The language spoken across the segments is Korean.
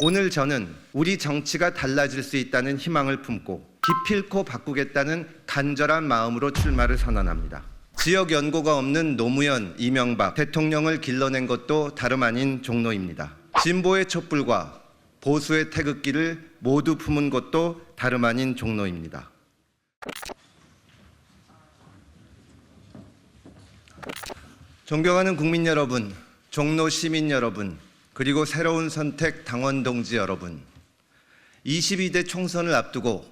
오늘 저는 우리 정치가 달라질 수 있다는 희망을 품고 기필코 바꾸겠다는 간절한 마음으로 출마를 선언합니다. 지역 연고가 없는 노무현, 이명박 대통령을 길러낸 것도 다름 아닌 종로입니다. 진보의 촛불과 보수의 태극기를 모두 품은 것도 다름 아닌 종로입니다. 존경하는 국민 여러분, 종로 시민 여러분, 그리고 새로운 선택 당원 동지 여러분, 22대 총선을 앞두고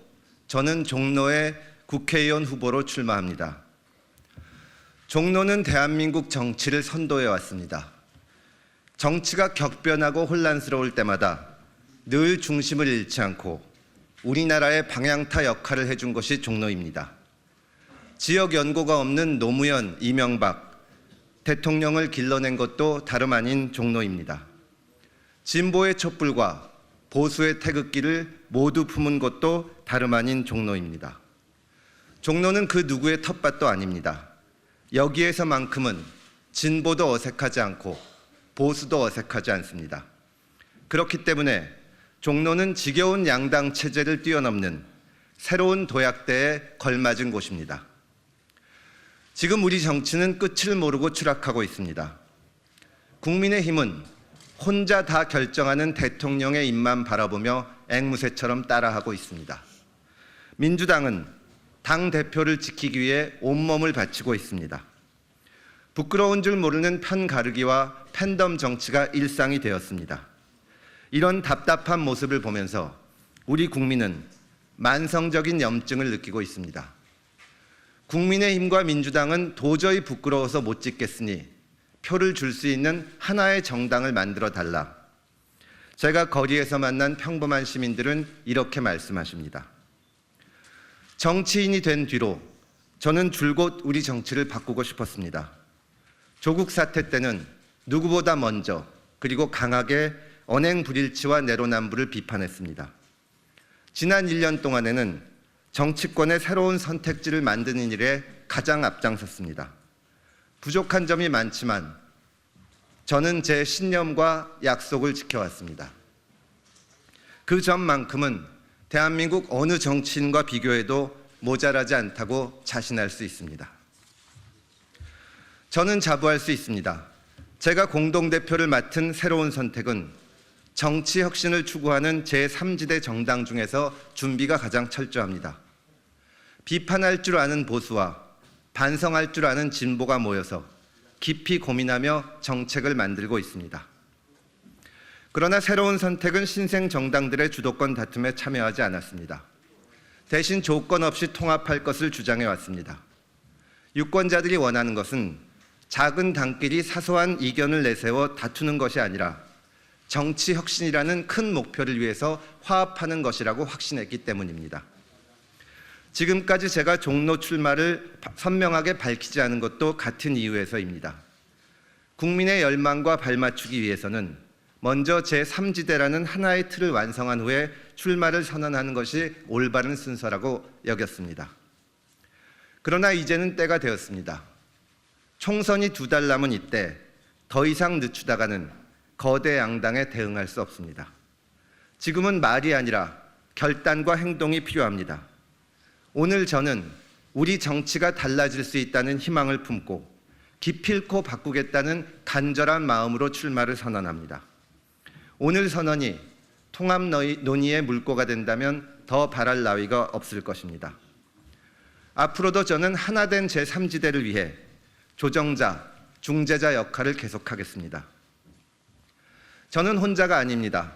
저는 종로의 국회의원 후보로 출마합니다. 종로는 대한민국 정치를 선도해 왔습니다. 정치가 격변하고 혼란스러울 때마다 늘 중심을 잃지 않고 우리나라의 방향타 역할을 해준 것이 종로입니다. 지역 연고가 없는 노무현, 이명박 대통령을 길러낸 것도 다름 아닌 종로입니다. 진보의 촛불과 보수의 태극기를 모두 품은 것도 다름 아닌 종로입니다. 종로는 그 누구의 텃밭도 아닙니다. 여기에서만큼은 진보도 어색하지 않고 보수도 어색하지 않습니다. 그렇기 때문에 종로는 지겨운 양당 체제를 뛰어넘는 새로운 도약대에 걸맞은 곳입니다. 지금 우리 정치는 끝을 모르고 추락하고 있습니다. 국민의힘은 혼자 다 결정하는 대통령의 입만 바라보며 앵무새처럼 따라하고 있습니다. 민주당은 당대표를 지키기 위해 온몸을 바치고 있습니다. 부끄러운 줄 모르는 편 가르기와 팬덤 정치가 일상이 되었습니다. 이런 답답한 모습을 보면서 우리 국민은 만성적인 염증을 느끼고 있습니다. 국민의힘과 민주당은 도저히 부끄러워서 못 짓겠으니 표를 줄 수 있는 하나의 정당을 만들어 달라. 제가 거리에서 만난 평범한 시민들은 이렇게 말씀하십니다. 정치인이 된 뒤로 저는 줄곧 우리 정치를 바꾸고 싶었습니다. 조국 사태 때는 누구보다 먼저 그리고 강하게 언행 불일치와 내로남불을 비판했습니다. 지난 1년 동안에는 정치권의 새로운 선택지를 만드는 일에 가장 앞장섰습니다. 부족한 점이 많지만 저는 제 신념과 약속을 지켜왔습니다. 그 점만큼은 대한민국 어느 정치인과 비교해도 모자라지 않다고 자신할 수 있습니다. 저는 자부할 수 있습니다. 제가 공동대표를 맡은 새로운 선택은 정치 혁신을 추구하는 제3지대 정당 중에서 준비가 가장 철저합니다. 비판할 줄 아는 보수와 반성할 줄 아는 진보가 모여서 깊이 고민하며 정책을 만들고 있습니다. 그러나 새로운 선택은 신생 정당들의 주도권 다툼에 참여하지 않았습니다. 대신 조건 없이 통합할 것을 주장해 왔습니다. 유권자들이 원하는 것은 작은 당끼리 사소한 이견을 내세워 다투는 것이 아니라 정치 혁신이라는 큰 목표를 위해서 화합하는 것이라고 확신했기 때문입니다. 지금까지 제가 종로 출마를 선명하게 밝히지 않은 것도 같은 이유에서입니다. 국민의 열망과 발맞추기 위해서는 먼저 제3지대라는 하나의 틀을 완성한 후에 출마를 선언하는 것이 올바른 순서라고 여겼습니다. 그러나 이제는 때가 되었습니다. 총선이 2달 남은 이때 더 이상 늦추다가는 거대 양당에 대응할 수 없습니다. 지금은 말이 아니라 결단과 행동이 필요합니다. 오늘 저는 우리 정치가 달라질 수 있다는 희망을 품고 기필코 바꾸겠다는 간절한 마음으로 출마를 선언합니다. 오늘 선언이 통합 논의의 물꼬가 된다면 더 바랄 나위가 없을 것입니다. 앞으로도 저는 하나된 제3지대를 위해 조정자, 중재자 역할을 계속하겠습니다. 저는 혼자가 아닙니다.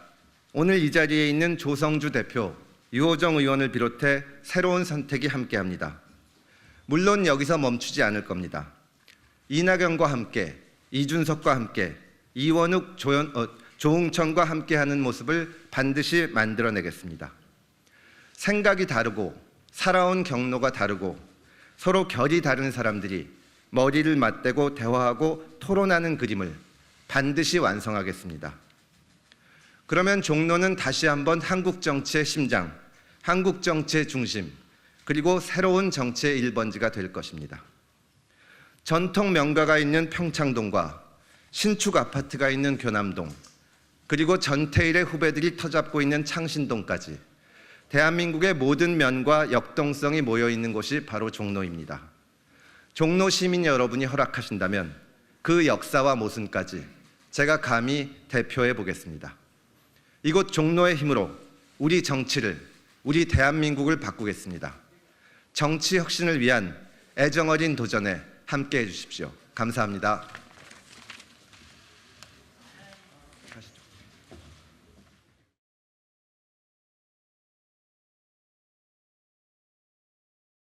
오늘 이 자리에 있는 조성주 대표, 유호정 의원을 비롯해 새로운 선택이 함께합니다. 물론 여기서 멈추지 않을 겁니다. 이낙연과 함께, 이준석과 함께, 이원욱, 조응천과 함께하는 모습을 반드시 만들어내겠습니다. 생각이 다르고 살아온 경로가 다르고 서로 결이 다른 사람들이 머리를 맞대고 대화하고 토론하는 그림을 반드시 완성하겠습니다. 그러면 종로는 다시 한번 한국 정치의 심장, 한국 정치의 중심, 그리고 새로운 정치의 1번지가 될 것입니다. 전통 명가가 있는 평창동과 신축 아파트가 있는 교남동, 그리고 전태일의 후배들이 터잡고 있는 창신동까지 대한민국의 모든 면과 역동성이 모여 있는 곳이 바로 종로입니다. 종로 시민 여러분이 허락하신다면 그 역사와 모순까지 제가 감히 대표해 보겠습니다. 이곳 종로의 힘으로 우리 정치를, 우리 대한민국을 바꾸겠습니다. 정치 혁신을 위한 애정어린 도전에 함께해 주십시오. 감사합니다.